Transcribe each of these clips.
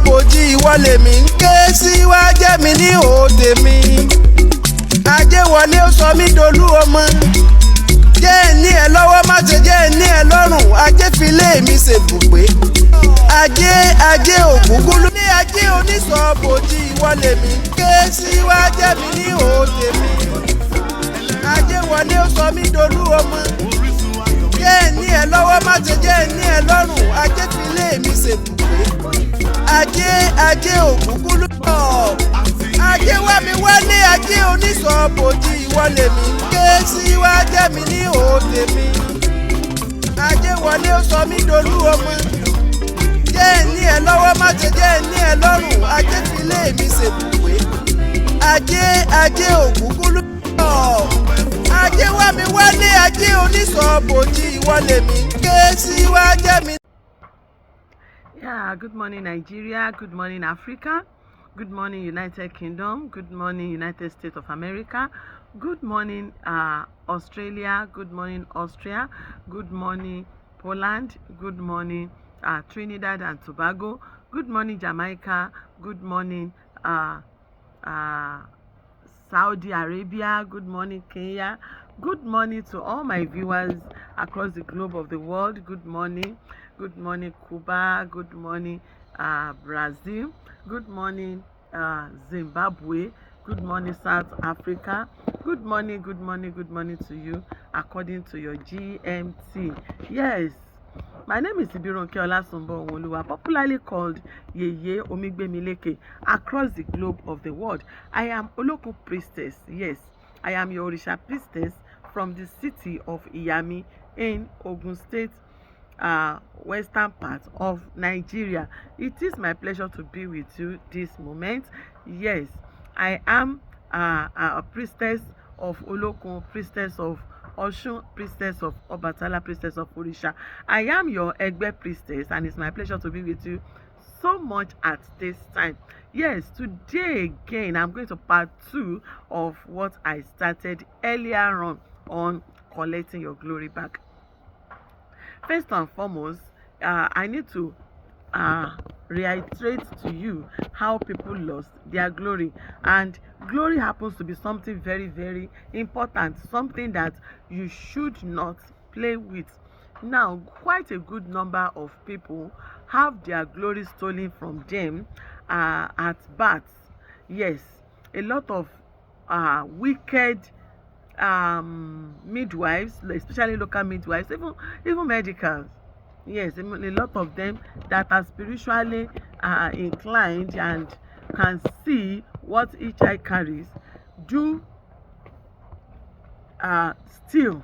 bòjì ìwọ lèmi ń ké sí wá jẹ́ mi ní òde mi. Ajé wọlé ó sọ mí dolú ọmọ. Jẹ́ ní ẹ lọ́wọ́ má ṣe jẹ́ ní ẹ lọ́rùn. Ajé fi lé mi ṣèbùgbé. Ajé ògúngúlú. Ní ajé onísọ̀ bòjì ìwọ lèmi ń ké sí wá jẹ́ mi ní òde mi. Ajé wọlé ó sọ mí dolú ọmọ. Jẹ́ ní ẹ lọ́wọ́ má ṣe jẹ́ ní ẹ lọ́rùn. Ajé fi lé mi ṣèbùgbé. Ajé ògúngúlú. Ajé wá mi wálé ajé onísọ̀ bòjì ìwọ lèmi ń ké sí wá jẹ́ mi ní òde mi. Ajé wọlé ó sọ mí dolú ọmọ. Jẹ́ ní ẹ lọ́wọ́ má ṣe jẹ́ ní ẹ lọ́rùn. Ajé fi lé mi ṣèbùgbé. Ajé ògúngúlú. Ajé wá mi wálé ajé onísọ̀ bòjì ìwọ lèmi ń ké sí wá jẹ́ mi. Yeah, good morning Nigeria, good morning Africa, good morning United Kingdom, good morning United States of America, good morning Australia, good morning Austria, good morning Poland, good morning Trinidad and Tobago, good morning Jamaica, good morning Saudi Arabia, good morning Kenya, good morning to all my viewers across the globe of the world. Good morning Cuba, good morning Brazil, good morning Zimbabwe, good morning South Africa, good morning to you according to your GMT. Yes, my name is Ibironke Olasunbo Owoluwa, popularly called Yeye Omigbemileke, across the globe of the world. I am Olokun priestess. Yes, I am your Orisha priestess from the city of Iyami in Ogun State, western part of Nigeria. It is my pleasure to be with you this moment. Yes, I am a priestess of Olokun, priestess of Oshun, priestess of Obatala, priestess of Orisha. I am your Egbe priestess, and it's my pleasure to be with you so much at this time. Yes, today again I'm going to part 2 of what I started earlier on collecting your glory back. First and foremost, I need to reiterate to you how people lost their glory, and glory happens to be something very, very important, something that you should not play with. Now, quite a good number of people have their glory stolen from them at birth. Yes, a lot of wicked midwives, especially local midwives, even medicals. Yes, a lot of them that are spiritually inclined and can see what each child carries do steal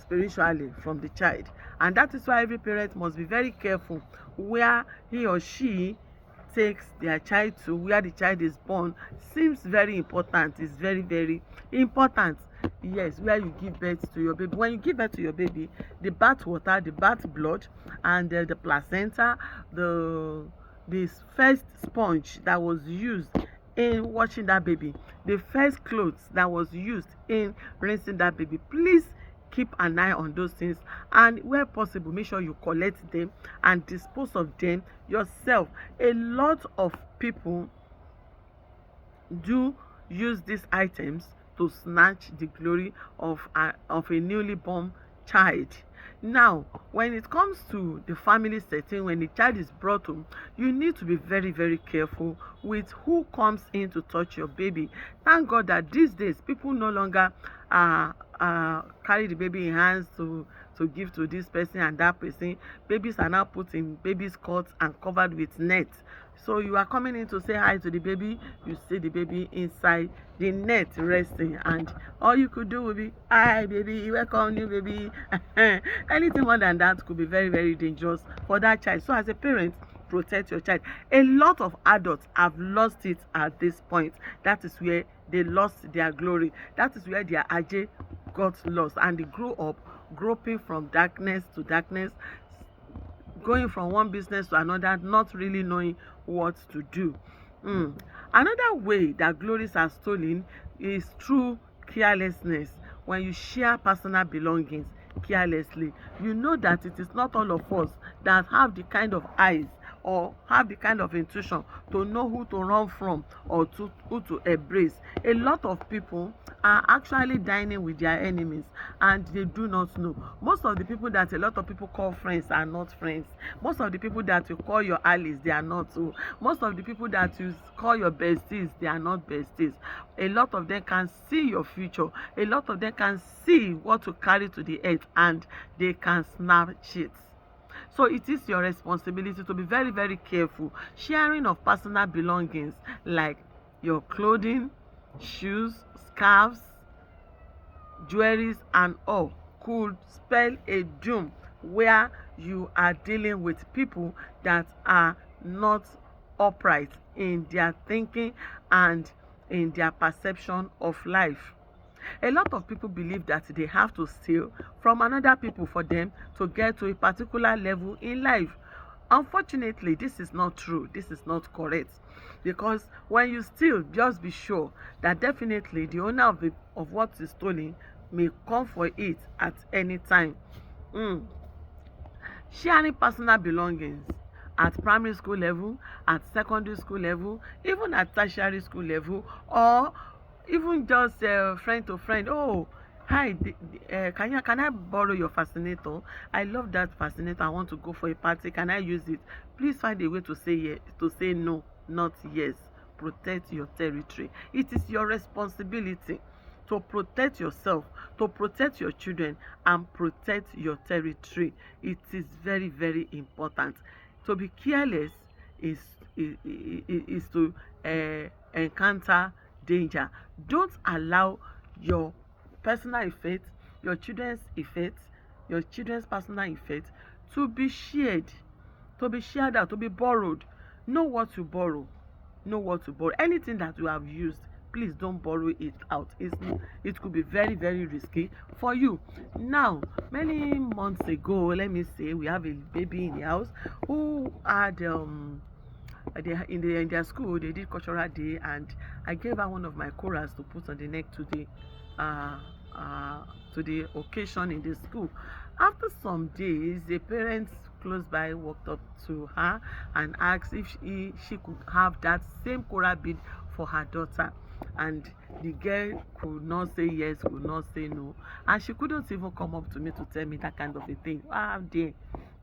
spiritually from the child. And that is why every parent must be very careful where he or she takes their child to, where the child is born. Seems very important. It's very, very important. Yes, where you give birth to your baby. When you give birth to your baby, the bath water, the bath blood, and the placenta, this first sponge that was used in washing that baby, the first clothes that was used in rinsing that baby, please keep an eye on those things, and where possible make sure you collect them and dispose of them yourself. A lot of people do use these items to snatch the glory of a newly born child. Now, when it comes to the family setting, when the child is brought home, you need to be very, very careful with who comes in to touch your baby. Thank God that these days people no longer carry the baby in hands to give to this person and that person. Babies are now put in baby's cots and covered with nets. So you are coming in to say hi to the baby, you see the baby inside the net resting, and all you could do will be, hi baby, welcome new baby. Anything more than that could be very, very dangerous for that child. So as a parent, protect your child. A lot of adults have lost it at this point. That is where they lost their glory. That is where their Ajay got lost, and they grew up groping from darkness to darkness, going from one business to another, not really knowing what to do. Another way that glories are stolen is through carelessness. When you share personal belongings carelessly, you know that it is not all of us that have the kind of eyes or have the kind of intuition to know who to run from or who to embrace. A lot of people are actually dining with their enemies and they do not know. Most of the people that a lot of people call friends are not friends. Most of the people that you call your allies, they are not so. Most of the people that you call your besties, they are not besties. A lot of them can see your future. A lot of them can see what to carry to the earth and they can snatch it. So it is your responsibility to be very, very careful. Sharing of personal belongings like your clothing, shoes, scarves, jewelries and all could spell a doom where you are dealing with people that are not upright in their thinking and in their perception of life. A lot of people believe that they have to steal from another people for them to get to a particular level in life. Unfortunately, this is not true. This is not correct. Because when you steal, just be sure that definitely the owner of what is stolen may come for it at any time. Sharing personal belongings at primary school level, at secondary school level, even at tertiary school level, or even just friend to friend. Oh, hi, can I borrow your fascinator? I love that fascinator. I want to go for a party. Can I use it? Please find a way to say yes, to say no, not yes. Protect your territory. It is your responsibility to protect yourself, to protect your children, and protect your territory. It is very, very important. To be careless is to encounter danger. Don't allow your personal effect, your children's effect, your children's personal effect to be shared out, to be borrowed. Know what to borrow. Know what to borrow. Anything that you have used, please don't borrow it out. It could be very, very risky for you. Now, many months ago, let me say, we have a baby in the house who had in their school they did cultural day, and I gave her one of my koras to put on the neck to the occasion in the school. After some days, the parents close by walked up to her and asked if she could have that same kora bead for her daughter, and the girl could not say yes, could not say no, and she couldn't even come up to me to tell me that kind of a thing. Dear,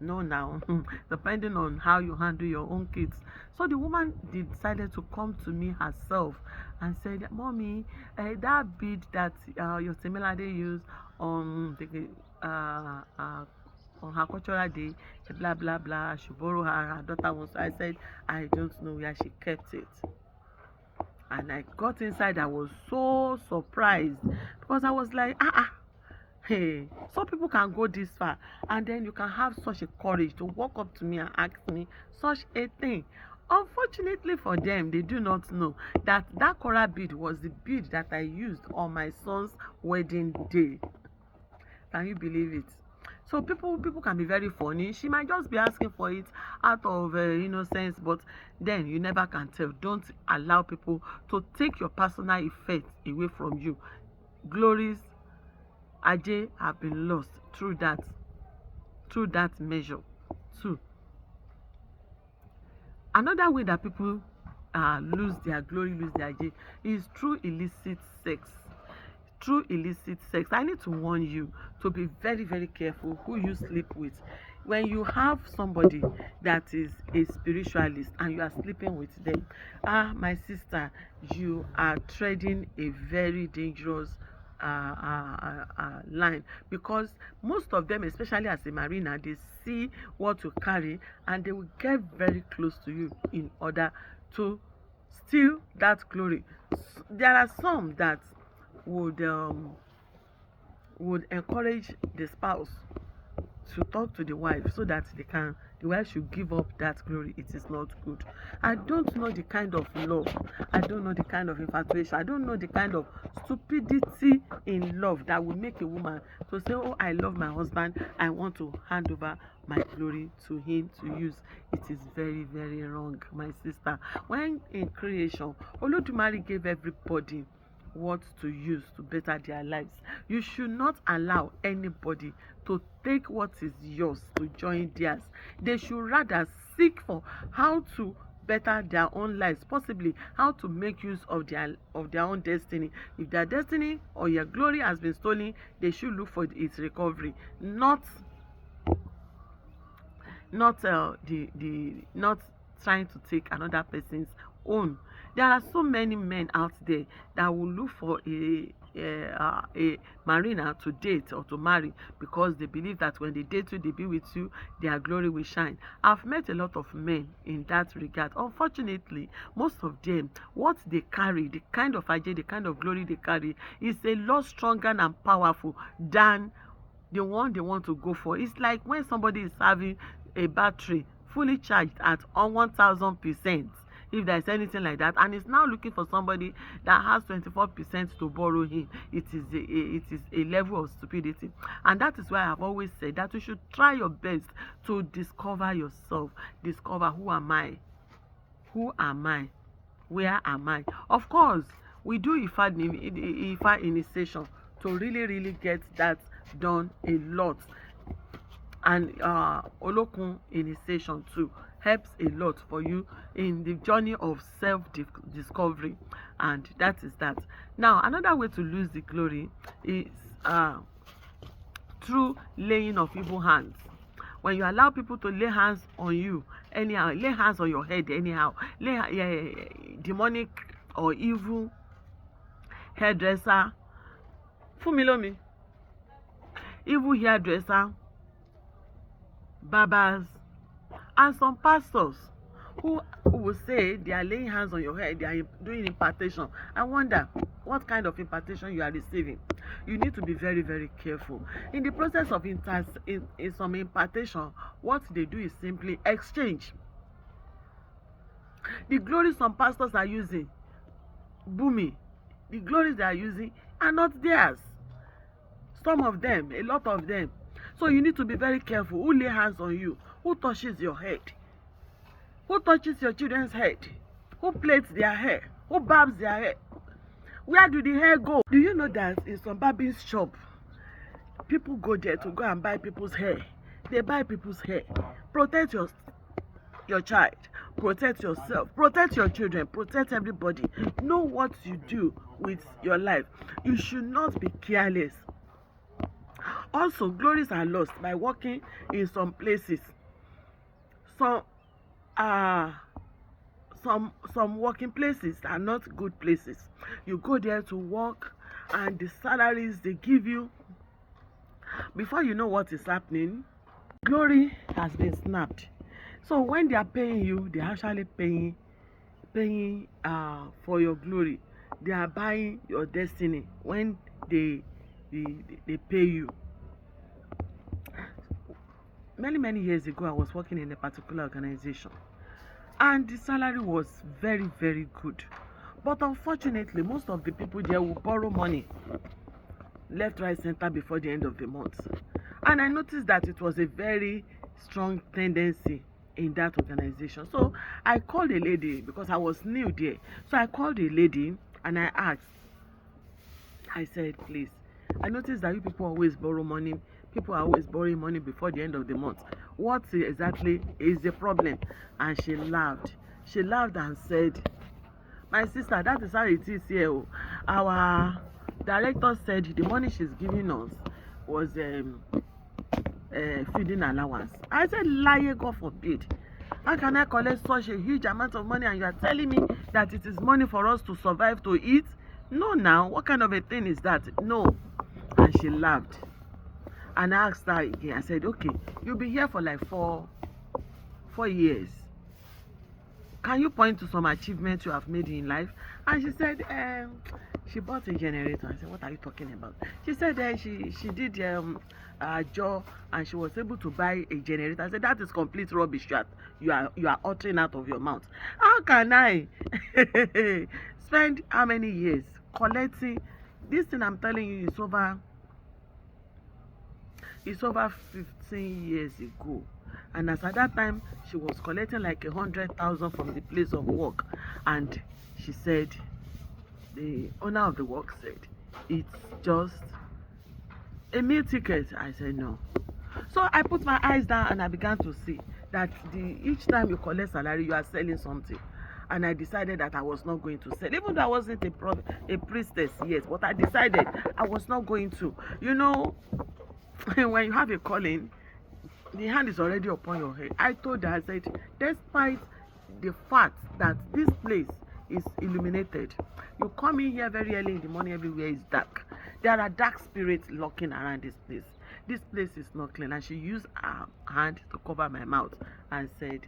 no now. Depending on how you handle your own kids. So the woman decided to come to me herself and said, Mommy, that bead that your Temilade used on her cultural day, blah blah blah, she borrowed her daughter once. I said, I don't know where she kept it. And I got inside. I was so surprised because I was like, hey, some people can go this far, and then you can have such a courage to walk up to me and ask me such a thing. Unfortunately for them, they do not know that that coral bead was the bead that I used on my son's wedding day. Can you believe it? So people can be very funny. She might just be asking for it out of innocence, but then you never can tell. Don't allow people to take your personal effect away from you. Glories, Ajay, have been lost through that measure too. Another way that people lose their glory, lose their Ajay, is through illicit sex. Through illicit sex. I need to warn you to be very, very careful who you sleep with. When you have somebody that is a spiritualist and you are sleeping with them, my sister, you are treading a very dangerous line, because most of them, especially as a mariner, they see what you carry and they will get very close to you in order to steal that glory. There are some that would encourage the spouse to talk to the wife so that the wife should give up that glory. It is not good. I don't know the kind of love, I don't know the kind of infatuation, I don't know the kind of stupidity in love that will make a woman to say, oh, I love my husband, I want to hand over my glory to him to use. It is very, very wrong, my sister. When in creation, Olodumare gave everybody what to use to better their lives. You should not allow anybody to take what is yours to join theirs. They should rather seek for how to better their own lives, possibly how to make use of their own destiny. If their destiny or your glory has been stolen, they should look for its recovery, not not trying to take another person's own. There are so many men out there that will look for a marina to date or to marry because they believe that when they date you, they be with you, their glory will shine. I've met a lot of men in that regard. Unfortunately, most of them, what they carry, the kind of agenda, the kind of glory they carry, is a lot stronger and powerful than the one they want to go for. It's like when somebody is having a battery fully charged at 1000%, if there's anything like that, and is now looking for somebody that has 24% to borrow him. It is a level of stupidity. And that is why I've always said that you should try your best to discover yourself. Discover, who am I? Who am I? Where am I? Of course, we do Ifa initiation to really get that done a lot. And Olokun initiation too helps a lot for you in the journey of self-discovery, and that is that. Now, another way to lose the glory is through laying of evil hands. When you allow people to lay hands on you anyhow, lay hands on your head anyhow, demonic or evil hairdresser, Fumilomi, evil hairdresser, barbers, and some pastors who will say they are laying hands on your head, they are doing impartation. I wonder what kind of impartation you are receiving. You need to be very careful. In the process of in some impartation, what they do is simply exchange. The glory some pastors are using, Bumi, the glories they are using are not theirs. Some of them, a lot of them. So you need to be very careful. Who lay hands on you? Who touches your head? Who touches your children's head? Who plaits their hair? Who barbs their hair? Where do the hair go? Do you know that in some barbing shop, people go there to go and buy people's hair? They buy people's hair. Protect your child. Protect yourself. Protect your children. Protect everybody. Know what you do with your life. You should not be careless. Also, glories are lost by working in some places. Some working places are not good places. You go there to work, and the salaries they give you, before you know what is happening, glory has been snapped. So when they are paying you, they are actually paying for your glory. They are buying your destiny when they pay you. Many years ago, I was working in a particular organization, and the salary was very good. But unfortunately, most of the people there will borrow money left, right, center before the end of the month. And I noticed that it was a very strong tendency in that organization. So I called a lady because I was new there. So I called a lady and I asked, I said, please, I noticed that you people always borrow money. People are always borrowing money before the end of the month. What exactly is the problem? And she laughed. She laughed and said, my sister, that is how it is here. Our director said the money she's giving us was feeding allowance. I said, lie, God forbid. How can I collect such a huge amount of money and you are telling me that it is money for us to survive, to eat? No, now, what kind of a thing is that? No. And she laughed. And I asked her again. I said, okay, you'll be here for like four years. Can you point to some achievements you have made in life? And she said, she bought a generator. I said, what are you talking about? She said she did a job and she was able to buy a generator. I said, that is complete rubbish. You are uttering out of your mouth. How can I spend how many years collecting this thing? I'm telling you, it's over 15 years ago. And as at that time, she was collecting like 100,000 from the place of work. And she said the owner of the work said, it's just a meal ticket. I said no. So I put my eyes down and I began to see that each time you collect salary, you are selling something. And I decided that I was not going to sell, even though I wasn't a priestess yet, but I decided I was not going to. You know, when you have a calling, the hand is already upon your head. I told her, I said, despite the fact that this place is illuminated, you come in here very early in the morning, everywhere is dark. There are dark spirits lurking around this place. This place is not clean. And she used her hand to cover my mouth and said,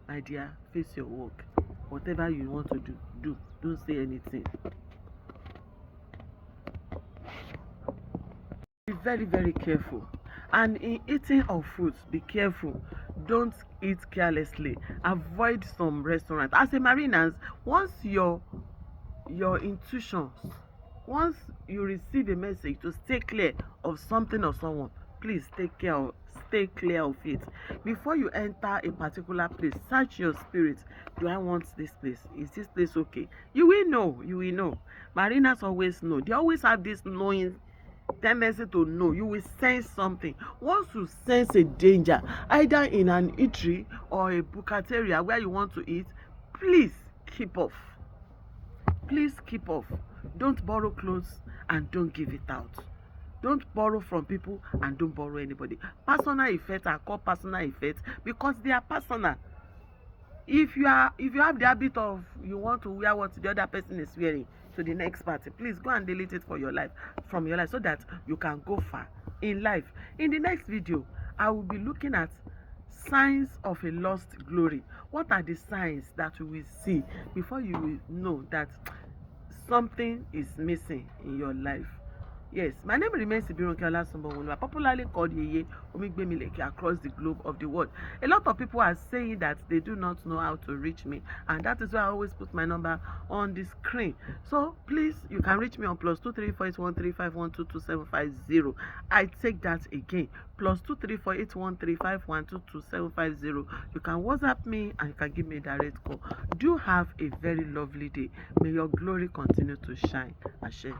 my dear, face your work. Whatever you want to do. Don't say anything. Be very, very careful. And in eating of foods, be careful. Don't eat carelessly. Avoid some restaurants. As a mariners, once your intuitions, once you receive a message to stay clear of something or someone, please stay clear of it. Before you enter a particular place, search your spirit. Do I want this place? Is this place okay? You will know. Mariners always know. They always have this knowing tendency to know. You will sense something. Once you sense a danger, either in an eatery or a bukateria where you want to eat, please keep off. Don't borrow clothes and don't give it out. Don't borrow from people and don't borrow anybody. Personal effects are called personal effects because they are personal. If you have the habit of you want to wear what the other person is wearing to the next party, please go and delete it from your life so that you can go far in life. In the next video, I will be looking at signs of a lost glory. What are the signs that we will see before you will know that something is missing in your life? Yes, my name remains Ibirunke Olasunbowolu, popularly called Yeye Omigbemileke across the globe of the world. A lot of people are saying that they do not know how to reach me, and that is why I always put my number on the screen. So please, you can reach me on +2348135122750. I take that again, +2348135122750. You can WhatsApp me and you can give me a direct call. Do have a very lovely day. May your glory continue to shine. Ashe.